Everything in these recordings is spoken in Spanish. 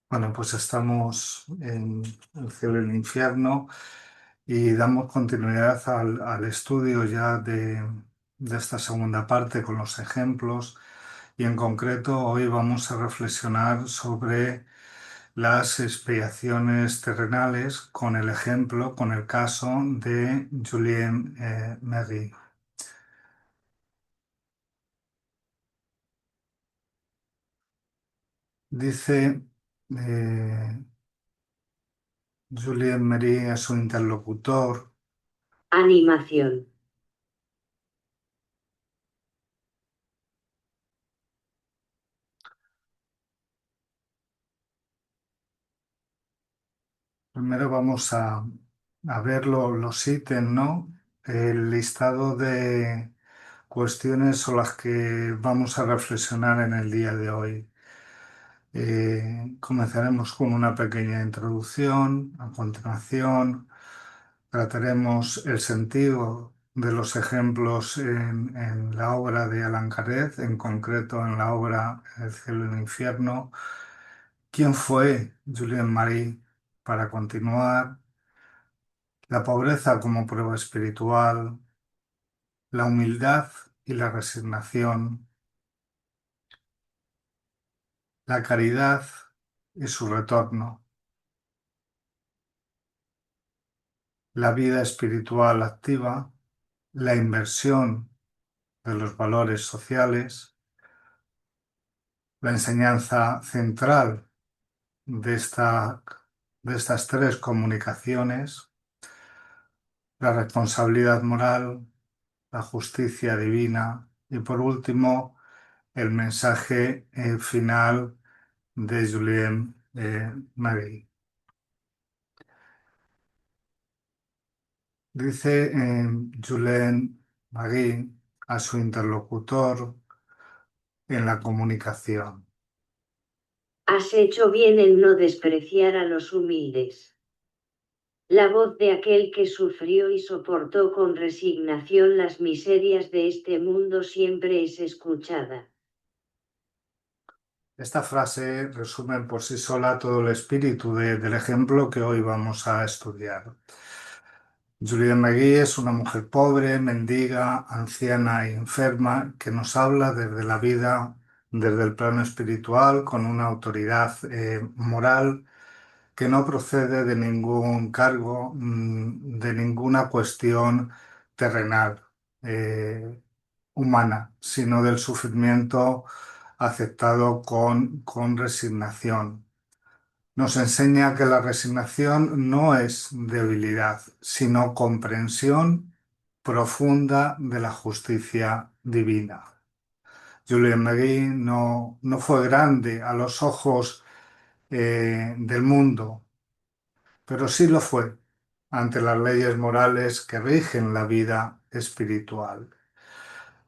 Bueno, pues estamos en el cielo y el infierno y damos continuidad al estudio ya de esta segunda parte con los ejemplos y en concreto hoy vamos a reflexionar sobre las expiaciones terrenales con el ejemplo, con el caso de Julien Marie. Dice eh, Julien Marie a su interlocutor. Animación. Primero vamos a ver los ítems, ¿no? El listado de cuestiones sobre las que vamos a reflexionar en el día de hoy. Comenzaremos con una pequeña introducción. A continuación, trataremos el sentido de los ejemplos en la obra de Alan Kardec, en concreto en la obra El cielo y el infierno. ¿Quién fue Julien Marie? Para continuar, la pobreza como prueba espiritual, la humildad y la resignación, la caridad y su retorno, la vida espiritual activa, la inversión de los valores sociales, la enseñanza central de de estas tres comunicaciones, la responsabilidad moral, la justicia divina y por último el mensaje final de Julien Marie. Dice Julien Marie a su interlocutor en la comunicación. Has hecho bien en no despreciar a los humildes. La voz de aquel que sufrió y soportó con resignación las miserias de este mundo siempre es escuchada. Esta frase resume por sí sola todo el espíritu del ejemplo que hoy vamos a estudiar. Juliette Magui es una mujer pobre, mendiga, anciana e enferma que nos habla desde la vida, desde el plano espiritual, con una autoridad moral que no procede de ningún cargo, de ninguna cuestión terrenal, humana, sino del sufrimiento aceptado con resignación. Nos enseña que la resignación no es debilidad, sino comprensión profunda de la justicia divina. Julien Marie no fue grande a los ojos del mundo, pero sí lo fue ante las leyes morales que rigen la vida espiritual.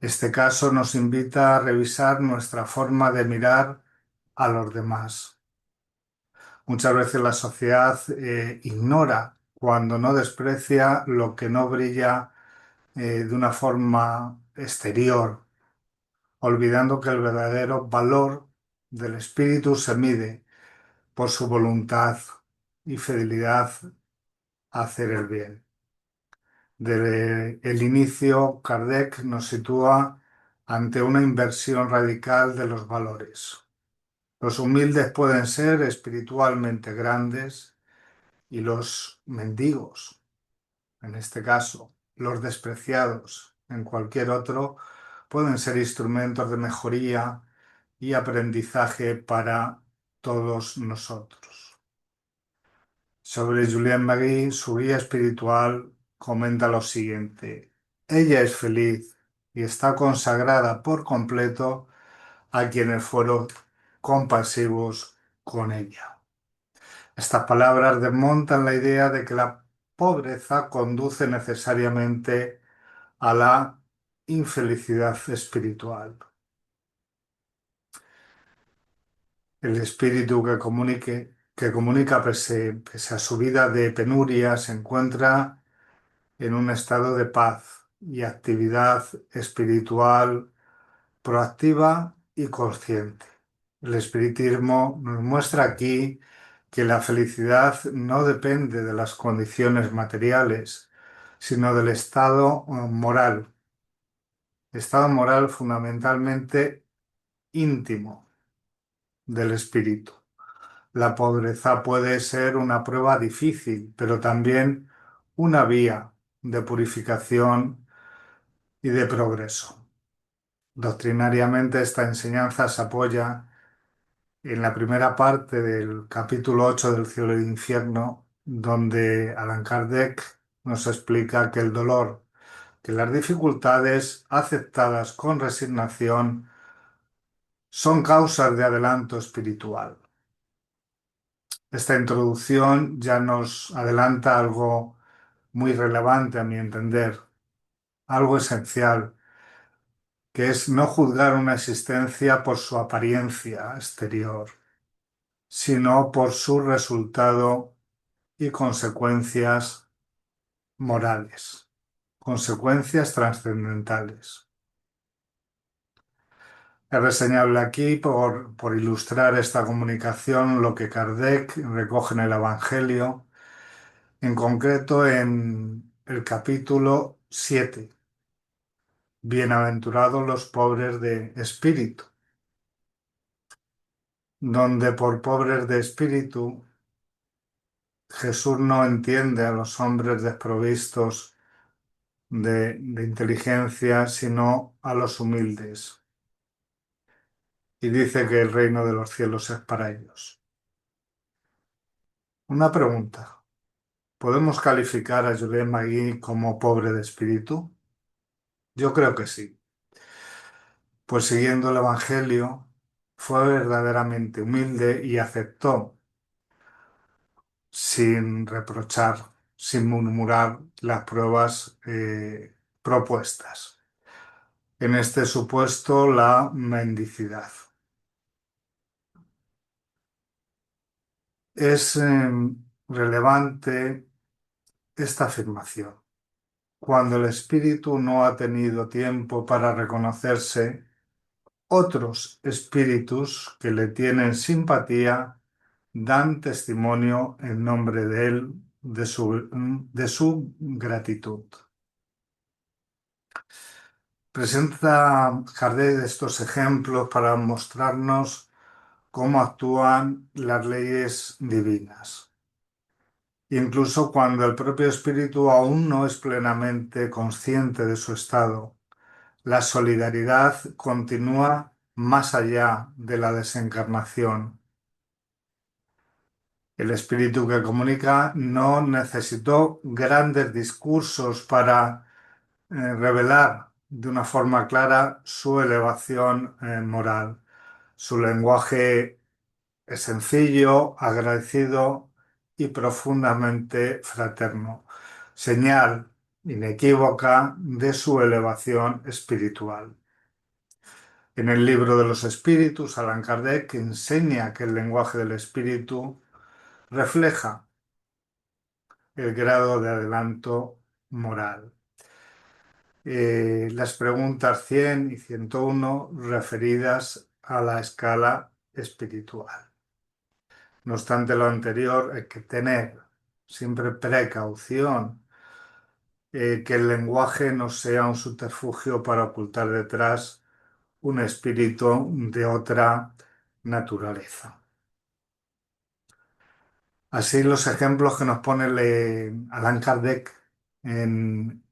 Este caso nos invita a revisar nuestra forma de mirar a los demás. Muchas veces la sociedad ignora cuando no desprecia lo que no brilla de una forma exterior, olvidando que el verdadero valor del espíritu se mide por su voluntad y fidelidad a hacer el bien. Desde el inicio, Kardec nos sitúa ante una inversión radical de los valores. Los humildes pueden ser espiritualmente grandes y los mendigos, en este caso, los despreciados, en cualquier otro, pueden ser instrumentos de mejoría y aprendizaje para todos nosotros. Sobre Juliette Marie, su guía espiritual comenta lo siguiente: ella es feliz y está consagrada por completo a quienes fueron compasivos con ella. Estas palabras desmontan la idea de que la pobreza conduce necesariamente a la infelicidad espiritual. El espíritu que comunica pese a su vida de penuria se encuentra en un estado de paz y actividad espiritual proactiva y consciente. El espiritismo nos muestra aquí que la felicidad no depende de las condiciones materiales, sino del estado moral fundamentalmente íntimo del espíritu. La pobreza puede ser una prueba difícil, pero también una vía de purificación y de progreso. Doctrinariamente, esta enseñanza se apoya en la primera parte del capítulo 8 del Cielo y el Infierno, donde Allan Kardec nos explica que el dolor, que las dificultades aceptadas con resignación son causas de adelanto espiritual. Esta introducción ya nos adelanta algo muy relevante a mi entender, algo esencial, que es no juzgar una existencia por su apariencia exterior, sino por su resultado y consecuencias morales, consecuencias trascendentales. Es reseñable aquí por ilustrar esta comunicación lo que Kardec recoge en el Evangelio, en concreto en el capítulo 7. Bienaventurados los pobres de espíritu, donde por pobres de espíritu Jesús no entiende a los hombres desprovistos de inteligencia, sino a los humildes. Y dice que el reino de los cielos es para ellos. Una pregunta. ¿Podemos calificar a Julián Magui como pobre de espíritu? Yo creo que sí. Pues siguiendo el Evangelio, fue verdaderamente humilde y aceptó sin reprochar, sin murmurar las pruebas propuestas. En este supuesto, la mendicidad. Es relevante esta afirmación. Cuando el espíritu no ha tenido tiempo para reconocerse, otros espíritus que le tienen simpatía dan testimonio en nombre de él de su gratitud. Presenta Kardec estos ejemplos para mostrarnos cómo actúan las leyes divinas, incluso cuando el propio espíritu aún no es plenamente consciente de su estado. La solidaridad continúa más allá de la desencarnación. El espíritu que comunica no necesitó grandes discursos para revelar de una forma clara su elevación moral. Su lenguaje es sencillo, agradecido y profundamente fraterno, señal inequívoca de su elevación espiritual. En el libro de los espíritus, Allan Kardec enseña que el lenguaje del espíritu refleja el grado de adelanto moral. Las preguntas 100 y 101 referidas a la escala espiritual. No obstante lo anterior, hay que tener siempre precaución, que el lenguaje no sea un subterfugio para ocultar detrás un espíritu de otra naturaleza. Así los ejemplos que nos pone Allan Kardec en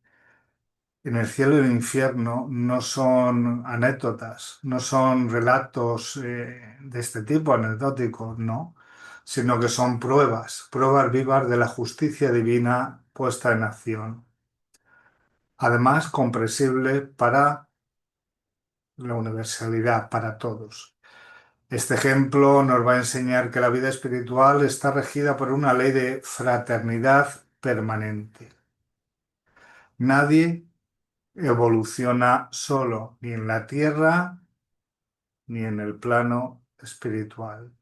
el cielo y el infierno no son anécdotas, no son relatos de este tipo, anecdóticos, no, sino que son pruebas vivas de la justicia divina puesta en acción. Además, comprensible para la universalidad, para todos. Este ejemplo nos va a enseñar que la vida espiritual está regida por una ley de fraternidad permanente. Nadie evoluciona solo, ni en la tierra ni en el plano espiritual.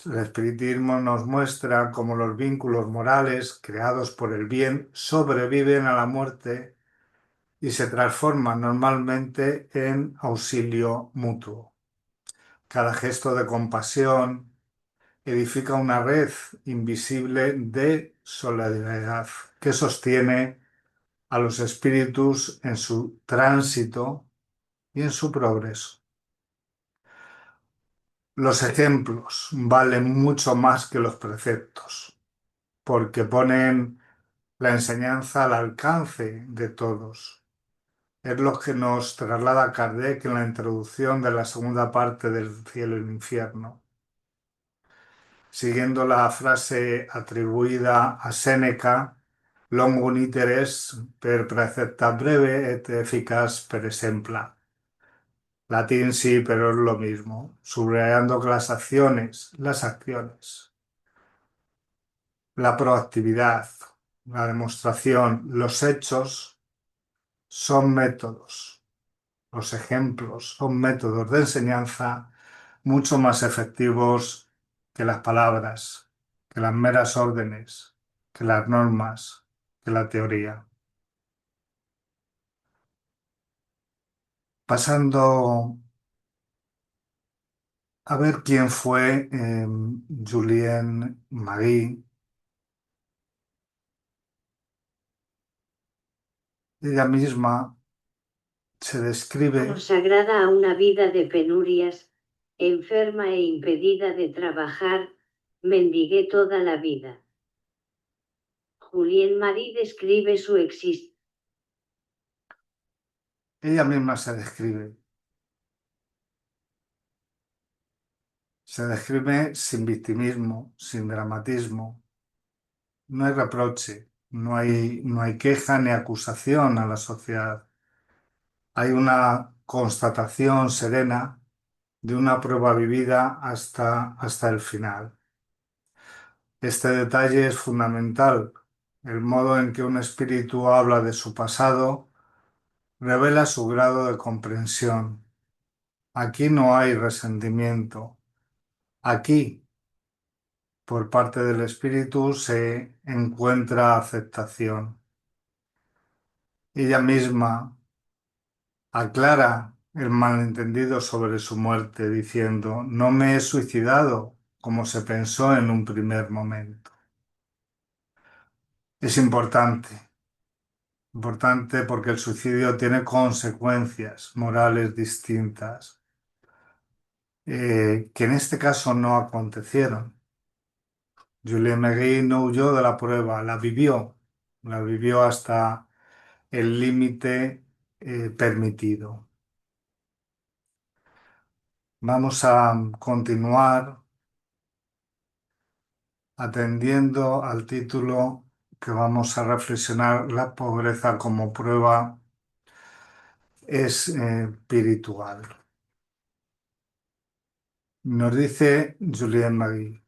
El espiritismo nos muestra cómo los vínculos morales creados por el bien sobreviven a la muerte y se transforman normalmente en auxilio mutuo. Cada gesto de compasión edifica una red invisible de solidaridad que sostiene a los espíritus en su tránsito y en su progreso. Los ejemplos valen mucho más que los preceptos, porque ponen la enseñanza al alcance de todos. Es lo que nos traslada Kardec en la introduccción de la segunda parte del Cielo y el Infierno. Siguiendo la frase atribuida a Séneca, Longun iter est per praecepta breve et efficax per exempla. Latín sí, pero es lo mismo, subrayando que las acciones, la proactividad, la demostración, los hechos son métodos, los ejemplos son métodos de enseñanza mucho más efectivos que las palabras, que las meras órdenes, que las normas, que la teoría. Pasando a ver quién fue Julienne Marie. Ella misma se describe, Consagrada a una vida de penurias, enferma e impedida de trabajar, mendigué toda la vida. Julián Marie describe su existencia. ella misma se describe. Se describe sin victimismo, sin dramatismo. No hay reproche, no hay queja ni acusación a la sociedad. Hay una constatación serena de una prueba vivida hasta el final. Este detalle es fundamental. El modo en que un espíritu habla de su pasado revela su grado de comprensión. Aquí no hay resentimiento. Aquí, por parte del espíritu, se encuentra aceptación. Ella misma aclara el malentendido sobre su muerte, diciendo: no me he suicidado como se pensó en un primer momento. Es importante porque el suicidio tiene consecuencias morales distintas, que en este caso no acontecieron. Juliette Marie no huyó de la prueba, la vivió hasta el límite permitido. Vamos a continuar atendiendo al título que vamos a reflexionar: la pobreza como prueba espiritual. Nos dice Juliette Marie: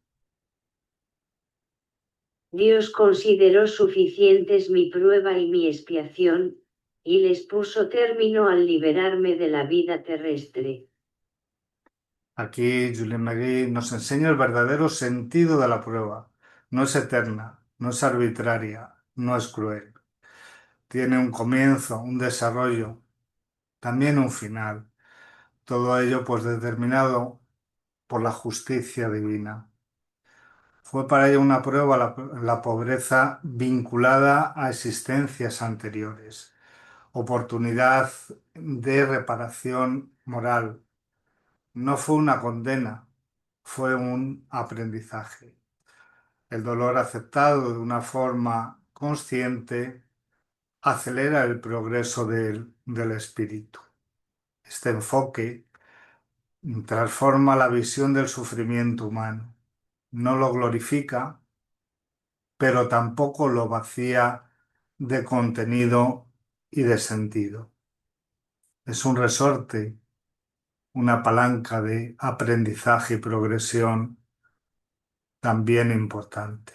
Dios consideró suficientes mi prueba y mi expiación, y les puso término al liberarme de la vida terrestre. aquí Juliette Marie nos enseña el verdadero sentido de la prueba. No es eterna, no es arbitraria, no es cruel. Tiene un comienzo, un desarrollo, también un final. Todo ello pues determinado por la justicia divina. Fue para ella una prueba la pobreza vinculada a existencias anteriores, oportunidad de reparación moral. No fue una condena, fue un aprendizaje. El dolor aceptado de una forma consciente acelera el progreso del espíritu. Este enfoque transforma la visión del sufrimiento humano. No lo glorifica, pero tampoco lo vacía de contenido y de sentido. Es un resorte, una palanca de aprendizaje y progresión también importante.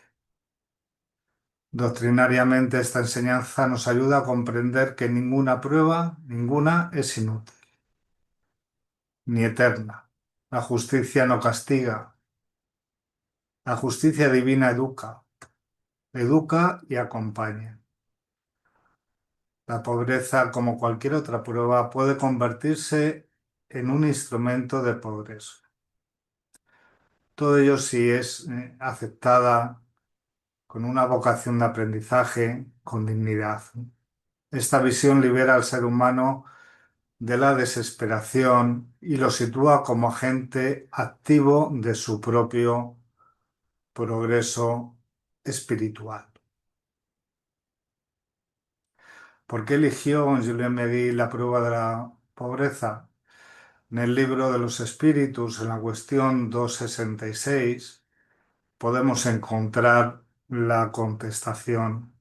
Doctrinariamente, esta enseñanza nos ayuda a comprender que ninguna prueba, ninguna, es inútil ni eterna. La justicia no castiga. La justicia divina educa y acompaña. La pobreza, como cualquier otra prueba, puede convertirse en un instrumento de progreso. todo ello si es aceptada con una vocación de aprendizaje, con dignidad. Esta visión libera al ser humano de la desesperación y lo sitúa como agente activo de su propio progreso espiritual. ¿Por qué eligió Julien Megui la prueba de la pobreza? En el libro de los espíritus, en la cuestión 266, podemos encontrar la contestación.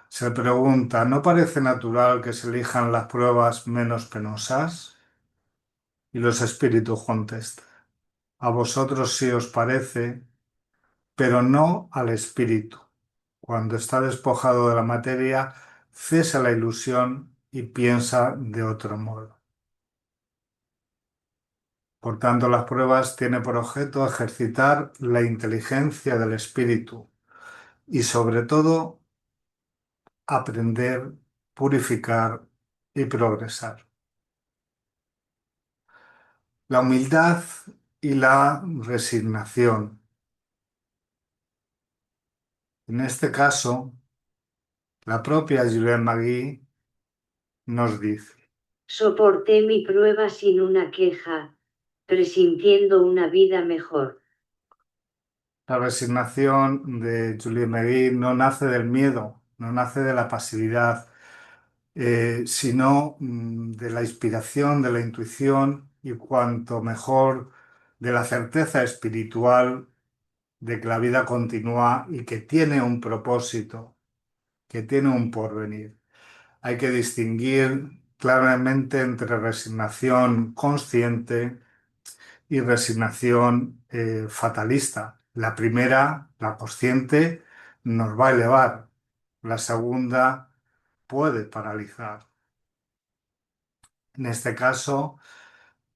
Se pregunta, ¿no parece natural que se elijan las pruebas menos penosas? Y los espíritus contestan, a vosotros sí os parece, pero no al espíritu. Cuando está despojado de la materia, cesa la ilusión y piensa de otro modo. Por tanto, las pruebas tienen por objeto ejercitar la inteligencia del espíritu y sobre todo aprender, purificar y progresar. La humildad y la resignación. En este caso, la propia Juliette Magui nos dice, Soporté mi prueba sin una queja, presintiendo una vida mejor. la resignación de Juliette Magui no nace del miedo, no nace de la pasividad, sino de la inspiración, de la intuición y cuanto mejor de la certeza espiritual de que la vida continúa y que tiene un propósito, que tiene un porvenir. Hay que distinguir claramente entre resignación consciente y resignación fatalista. La primera, la consciente, nos va a elevar. La segunda puede paralizar. En este caso,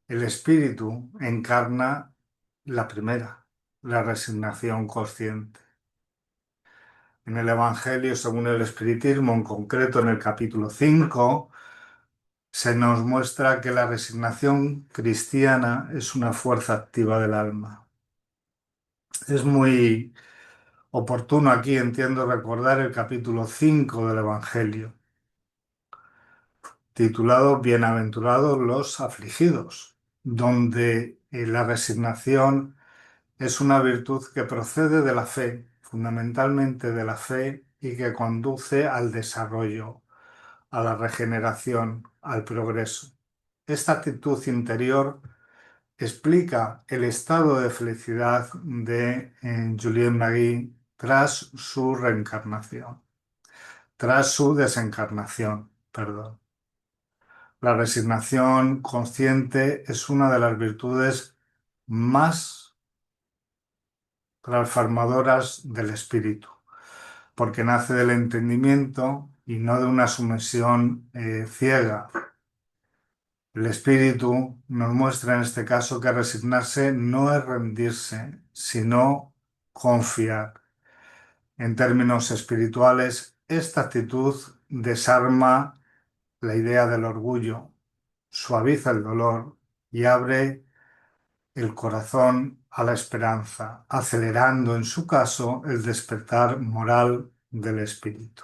el espíritu encarna la primera, la resignación consciente. En el Evangelio, según el Espiritismo, en concreto en el capítulo 5, se nos muestra que la resignación cristiana es una fuerza activa del alma. Es muy oportuno aquí, entiendo, recordar el capítulo 5 del Evangelio, titulado Bienaventurados los afligidos, donde la resignación es una virtud que procede de la fe, fundamentalmente de la fe, y que conduce al desarrollo, a la regeneración, al progreso. Esta actitud interior explica el estado de felicidad de Julien Magui tras su reencarnación, tras su desencarnación, perdón. La resignación consciente es una de las virtudes más transformadoras del espíritu, porque nace del entendimiento y no de una sumisión ciega. El espíritu nos muestra en este caso que resignarse no es rendirse, sino confiar. En términos espirituales, esta actitud desarma la idea del orgullo, suaviza el dolor y abre el corazón a la esperanza, acelerando en su caso el despertar moral del espíritu.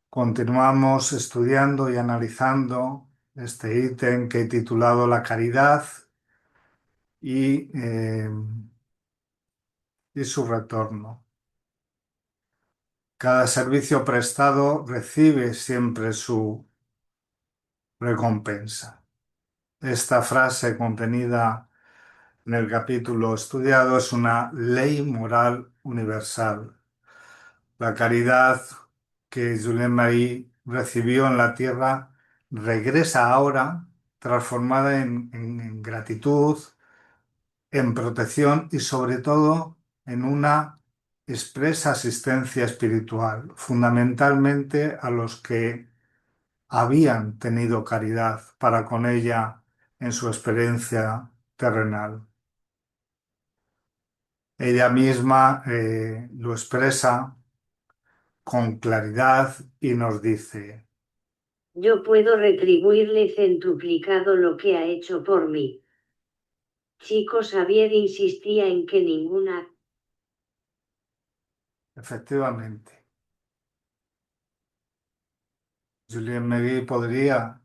Continuamos estudiando y analizando este ítem que he titulado La caridad y, y su retorno. Cada servicio prestado recibe siempre su recompensa. Esta frase contenida en el capítulo estudiado es una ley moral universal. La caridad que Julien Marie recibió en la tierra regresa ahora transformada en gratitud, en protección y sobre todo en una expresa asistencia espiritual, fundamentalmente a los que habían tenido caridad para con ella en su experiencia terrenal. Ella misma lo expresa con claridad y nos dice, Yo puedo retribuirle centuplicado lo que ha hecho por mí. Chico Xavier insistía en que ninguna. Efectivamente, Julien Megui podría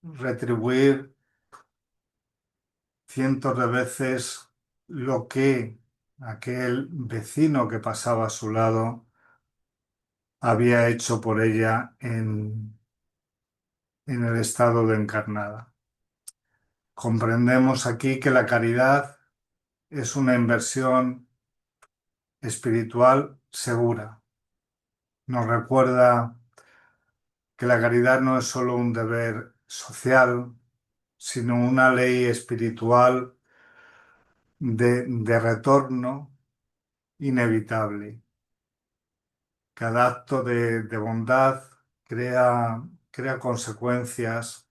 retribuir cientos de veces lo que aquel vecino que pasaba a su lado había hecho por ella en el estado de encarnada. Comprendemos aquí que la caridad es una inversión espiritual segura. Nos recuerda que la caridad no es solo un deber social, sino una ley espiritual de retorno inevitable. Cada acto de bondad crea consecuencias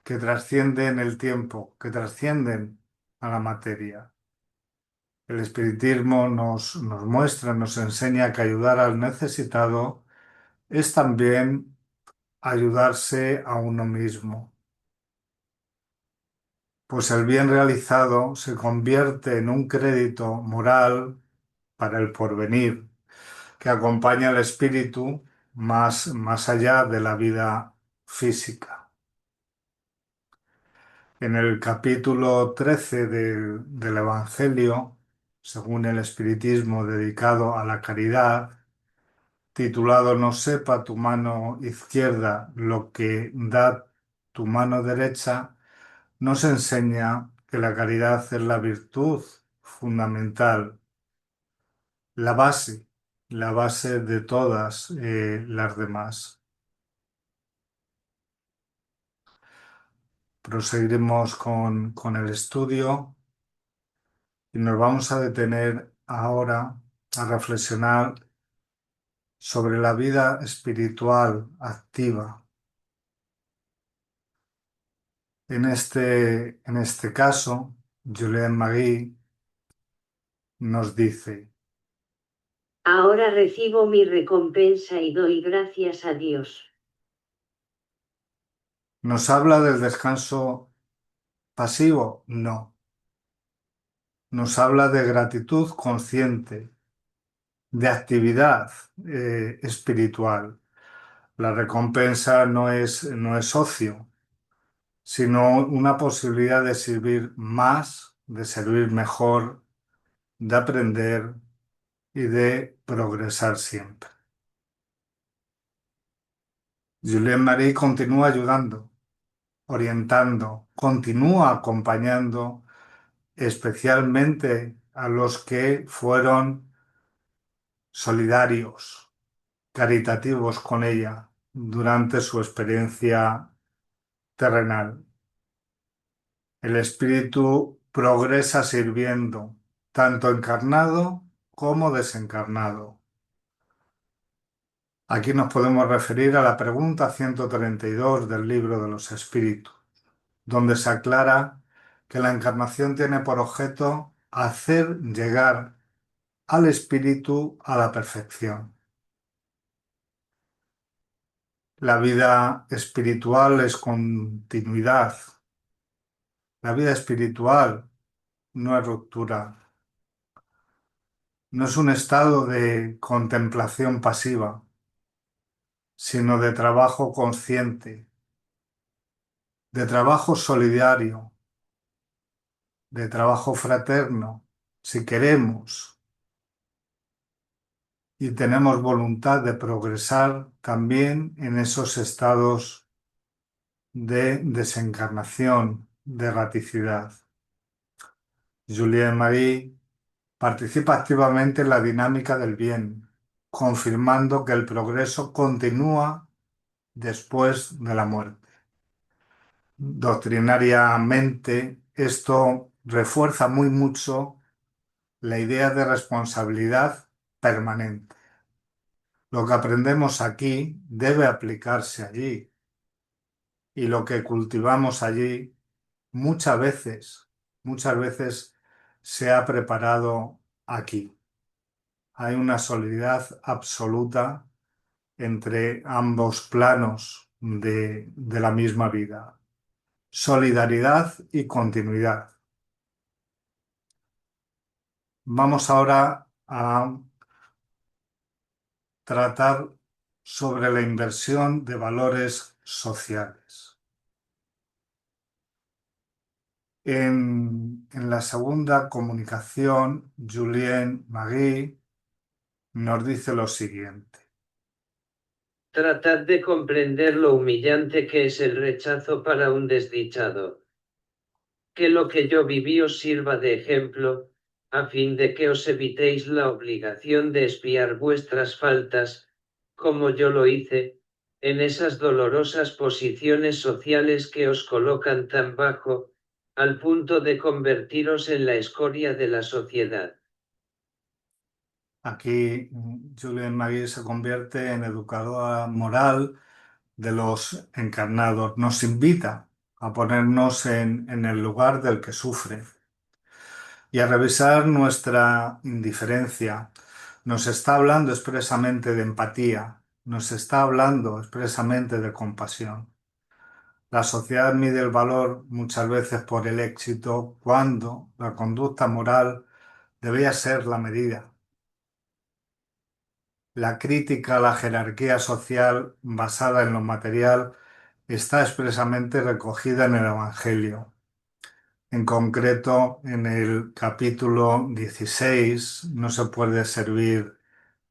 que trascienden el tiempo, que trascienden a la materia. El espiritismo nos muestra, nos enseña que ayudar al necesitado es también ayudarse a uno mismo, pues el bien realizado se convierte en un crédito moral para el porvenir, que acompaña al espíritu más allá de la vida física. En el capítulo 13 del Evangelio, según el espiritismo dedicado a la caridad, titulado No sepa tu mano izquierda lo que da tu mano derecha, nos enseña que la caridad es la virtud fundamental, la base, la base de todas las demás. Proseguiremos con el estudio y nos vamos a detener ahora a reflexionar sobre la vida espiritual activa. En este caso, Julien Magui nos dice, Ahora recibo mi recompensa y doy gracias a Dios. ¿nos habla del descanso pasivo? No. Nos habla de gratitud consciente, de actividad espiritual. La recompensa no es ocio, sino una posibilidad de servir más, de servir mejor, de aprender y de progresar siempre. Julien Marie continúa ayudando, orientando, continúa acompañando especialmente a los que fueron solidarios, caritativos con ella durante su experiencia terrenal. El espíritu progresa sirviendo, tanto encarnado como desencarnado. Aquí nos podemos referir a la pregunta 132 del Libro de los Espíritus, donde se aclara que la encarnación tiene por objeto hacer llegar al espíritu a la perfección. La vida espiritual es continuidad. La vida espiritual no es ruptura. No es un estado de contemplación pasiva, sino de trabajo consciente, de trabajo solidario, de trabajo fraterno, si queremos y tenemos voluntad de progresar también en esos estados de desencarnación, de erraticidad. Julien Marie participa activamente en la dinámica del bien, confirmando que el progreso continúa después de la muerte. Doctrinariamente, esto refuerza muy mucho la idea de responsabilidad permanente. Lo que aprendemos aquí debe aplicarse allí y lo que cultivamos allí muchas veces se ha preparado aquí. Hay una solidaridad absoluta entre ambos planos de la misma vida. solidaridad y continuidad. Vamos ahora a tratar sobre la inversión de valores sociales. En la segunda comunicación, Julien Magui nos dice lo siguiente. Tratad de comprender lo humillante que es el rechazo para un desdichado. Que lo que yo viví os sirva de ejemplo, a fin de que os evitéis la obligación de expiar vuestras faltas, como yo lo hice, en esas dolorosas posiciones sociales que os colocan tan bajo, al punto de convertiros en la escoria de la sociedad. Aquí Julien Magui se convierte en educadora moral de los encarnados. Nos invita a ponernos en el lugar del que sufre y a revisar nuestra indiferencia. Nos está hablando expresamente de empatía, nos está hablando expresamente de compasión. La sociedad mide el valor muchas veces por el éxito cuando la conducta moral debía ser la medida. La crítica a la jerarquía social basada en lo material está expresamente recogida en el Evangelio. En concreto, en el capítulo 16, no se puede servir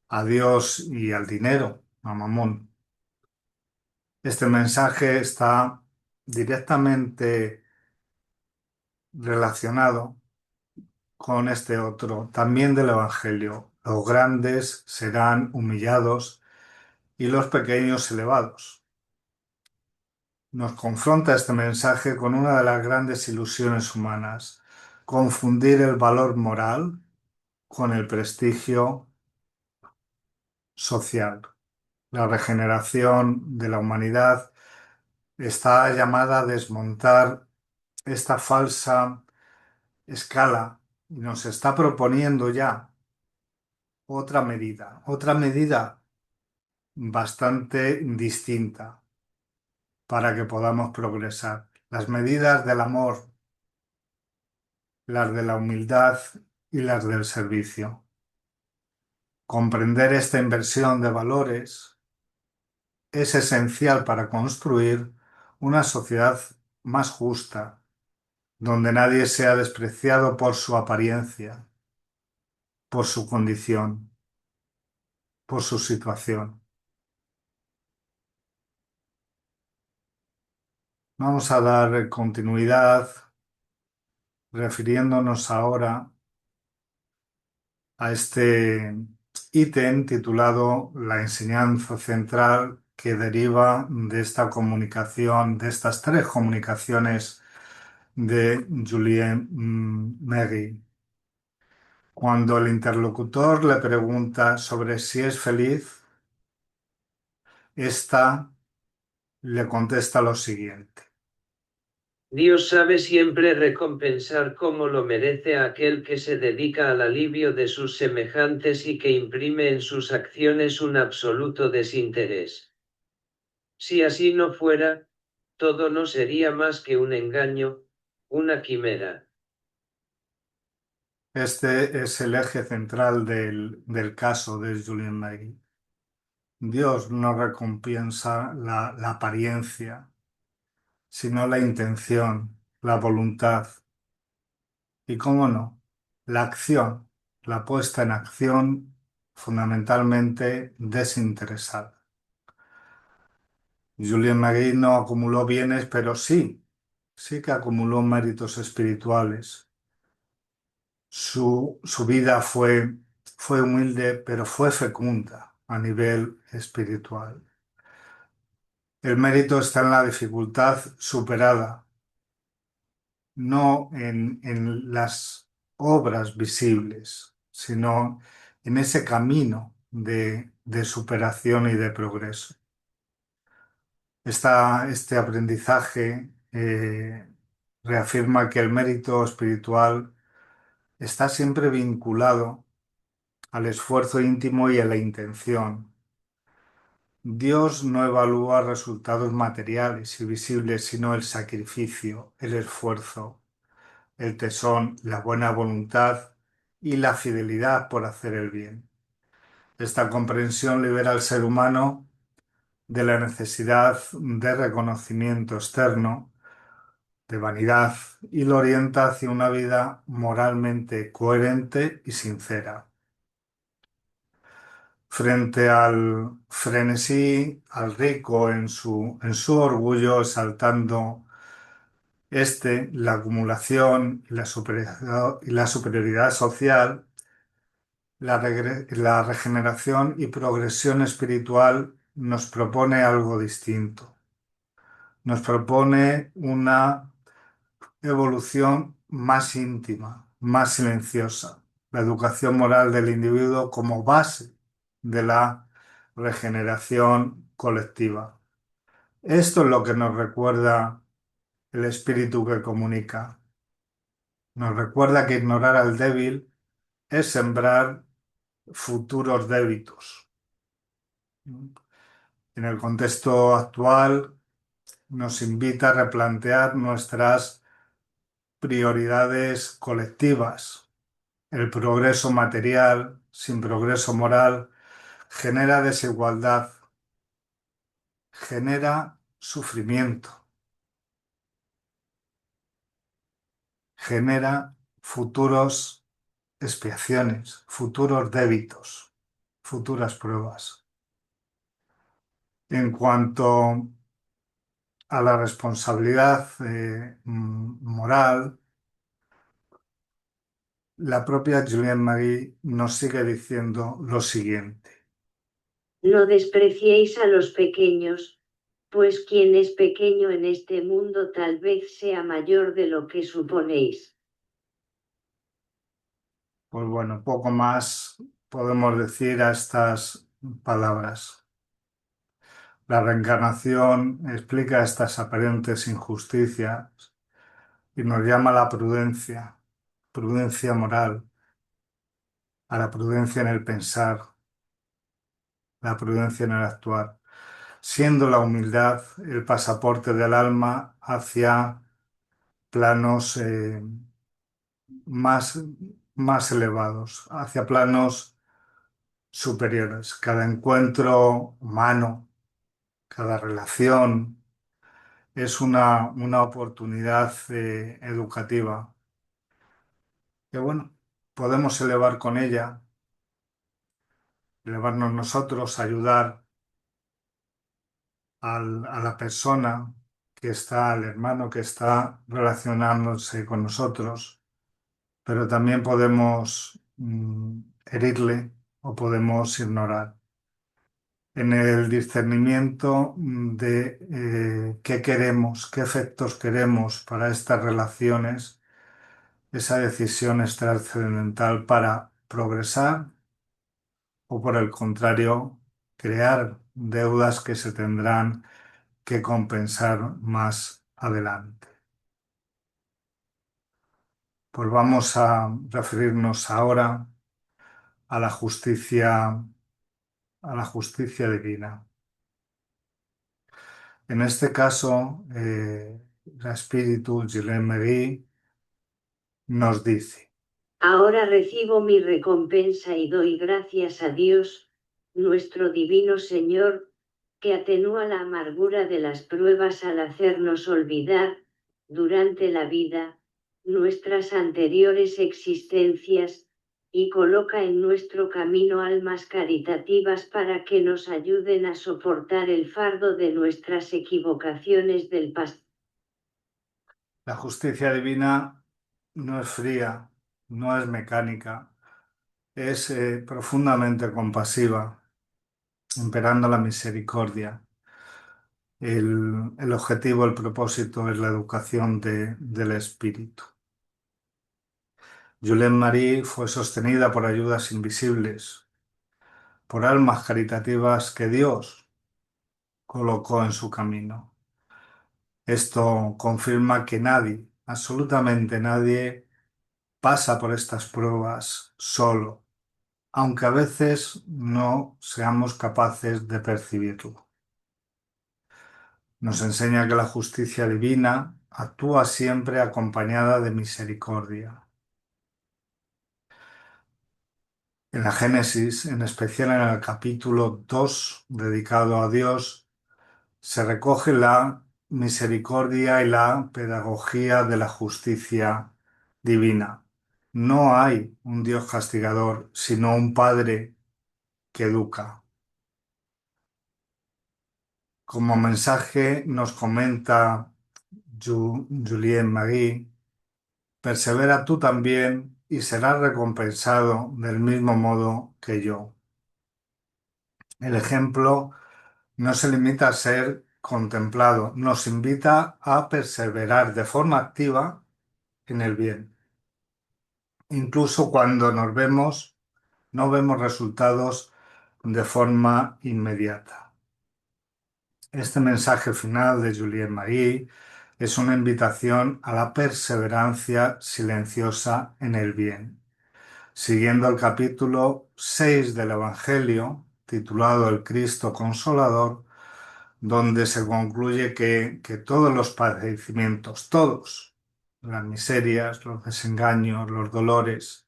a Dios y al dinero, a Mamón. Este mensaje está directamente relacionado con este otro, también del Evangelio. Los grandes serán humillados y los pequeños elevados. Nos confronta este mensaje con una de las grandes ilusiones humanas, confundir el valor moral con el prestigio social. La regeneración de la humanidad está llamada a desmontar esta falsa escala y nos está proponiendo ya otra medida bastante distinta para que podamos progresar. Las medidas del amor, las de la humildad y las del servicio. Comprender esta inversión de valores es esencial para construir una sociedad más justa, donde nadie sea despreciado por su apariencia, por su condición, por su situación. Vamos a dar continuidad refiriéndonos ahora a este ítem titulado La enseñanza central que deriva de esta comunicación, de estas tres comunicaciones de Julien Magui. Cuando el interlocutor le pregunta sobre si es feliz, ésta le contesta lo siguiente. Dios sabe siempre recompensar como lo merece a aquel que se dedica al alivio de sus semejantes y que imprime en sus acciones un absoluto desinterés. Si así no fuera, todo no sería más que un engaño, una quimera. Este es el eje central del caso de Julien Magui. Dios no recompensa la apariencia, sino la intención, la voluntad y, cómo no, la acción, la puesta en acción fundamentalmente desinteresada. Julien Magui no acumuló bienes, pero sí que acumuló méritos espirituales. Su vida fue humilde, pero fue fecunda a nivel espiritual. El mérito está en la dificultad superada, no en las obras visibles, sino en ese camino de superación y de progreso. Este aprendizaje reafirma que el mérito espiritual está siempre vinculado al esfuerzo íntimo y a la intención. Dios no evalúa resultados materiales y visibles, sino el sacrificio, el esfuerzo, el tesón, la buena voluntad y la fidelidad por hacer el bien. Esta comprensión libera al ser humano de la necesidad de reconocimiento externo, de vanidad, y lo orienta hacia una vida moralmente coherente y sincera. Frente al frenesí, al rico en su orgullo, exaltando la acumulación y la superioridad social, la regeneración y progresión espiritual nos propone algo distinto. Nos propone una evolución más íntima, más silenciosa, la educación moral del individuo como base de la regeneración colectiva. Esto es lo que nos recuerda el espíritu que comunica. Nos recuerda que ignorar al débil es sembrar futuros débitos. En el contexto actual nos invita a replantear nuestras prioridades colectivas. El progreso material sin progreso moral genera desigualdad, genera sufrimiento, genera futuros expiaciones, futuros débitos, futuras pruebas. En cuanto a la responsabilidad moral, la propia Julienne Marie nos sigue diciendo lo siguiente. No despreciéis a los pequeños, pues quien es pequeño en este mundo tal vez sea mayor de lo que suponéis. Pues bueno, poco más podemos decir a estas palabras. La reencarnación explica estas aparentes injusticias y nos llama a la prudencia, prudencia moral, a la prudencia en el pensar, la prudencia en el actuar, siendo la humildad el pasaporte del alma hacia planos más, más elevados, hacia planos superiores. Cada encuentro humano, cada relación es una oportunidad educativa que, bueno, podemos elevar con ella, elevarnos nosotros, ayudar a la persona que está, al hermano que está relacionándose con nosotros, pero también podemos herirle o podemos ignorar. En el discernimiento de qué queremos, qué efectos queremos para estas relaciones, esa decisión es trascendental para progresar o, por el contrario, crear deudas que se tendrán que compensar más adelante. Pues vamos a referirnos ahora a la justicia divina. En este caso, la Espíritu Gilles Marie nos dice: Ahora recibo mi recompensa y doy gracias a Dios, nuestro divino Señor, que atenúa la amargura de las pruebas al hacernos olvidar, durante la vida, nuestras anteriores existencias, y coloca en nuestro camino almas caritativas para que nos ayuden a soportar el fardo de nuestras equivocaciones del pasado. la justicia divina no es fría, no es mecánica, es profundamente compasiva, imperando la misericordia. El objetivo, el propósito es la educación del espíritu. Julienne Marie fue sostenida por ayudas invisibles, por almas caritativas que Dios colocó en su camino. Esto confirma que nadie, absolutamente nadie, pasa por estas pruebas solo. aunque a veces no seamos capaces de percibirlo. Nos enseña que la justicia divina actúa siempre acompañada de misericordia. En la Génesis, en especial en el capítulo 2 dedicado a Dios, se recoge la misericordia y la pedagogía de la justicia divina. No hay un Dios castigador, sino un Padre que educa. Como mensaje nos comenta Julien Magui: persevera tú también y serás recompensado del mismo modo que yo. El ejemplo no se limita a ser contemplado, nos invita a perseverar de forma activa en el bien. Incluso cuando no vemos resultados de forma inmediata. Este mensaje final de Julien Marie es una invitación a la perseverancia silenciosa en el bien. Siguiendo el capítulo 6 del Evangelio, titulado El Cristo Consolador, donde se concluye que todos los padecimientos, todos, las miserias, los desengaños, los dolores,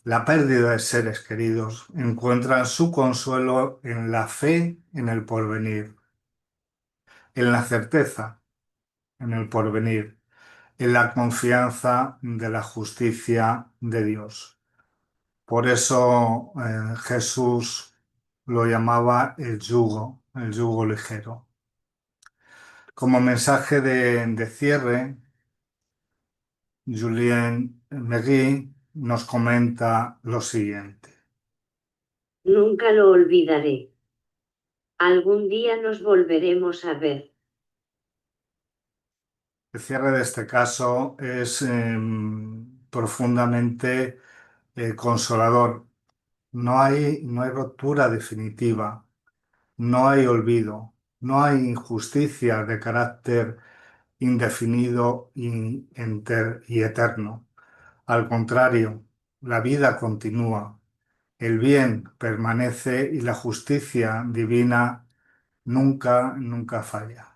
la pérdida de seres queridos, encuentran su consuelo en la fe en el porvenir, en la certeza en el porvenir, en la confianza de la justicia de Dios. Por eso Jesús lo llamaba el yugo ligero. Como mensaje de cierre, Julien Megui nos comenta lo siguiente. Nunca lo olvidaré. Algún día nos volveremos a ver. El cierre de este caso es profundamente consolador. No hay ruptura definitiva, no hay olvido, no hay injusticia de carácter indefinido y eterno. Al contrario, la vida continúa, el bien permanece y la justicia divina nunca, nunca falla.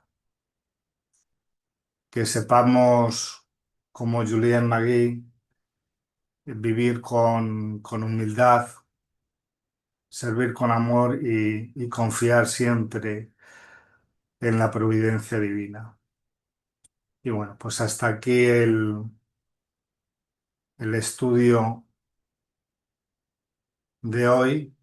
Que sepamos, como Julien Magui, vivir con humildad, servir con amor y confiar siempre en la providencia divina. Y bueno, pues hasta aquí el estudio de hoy.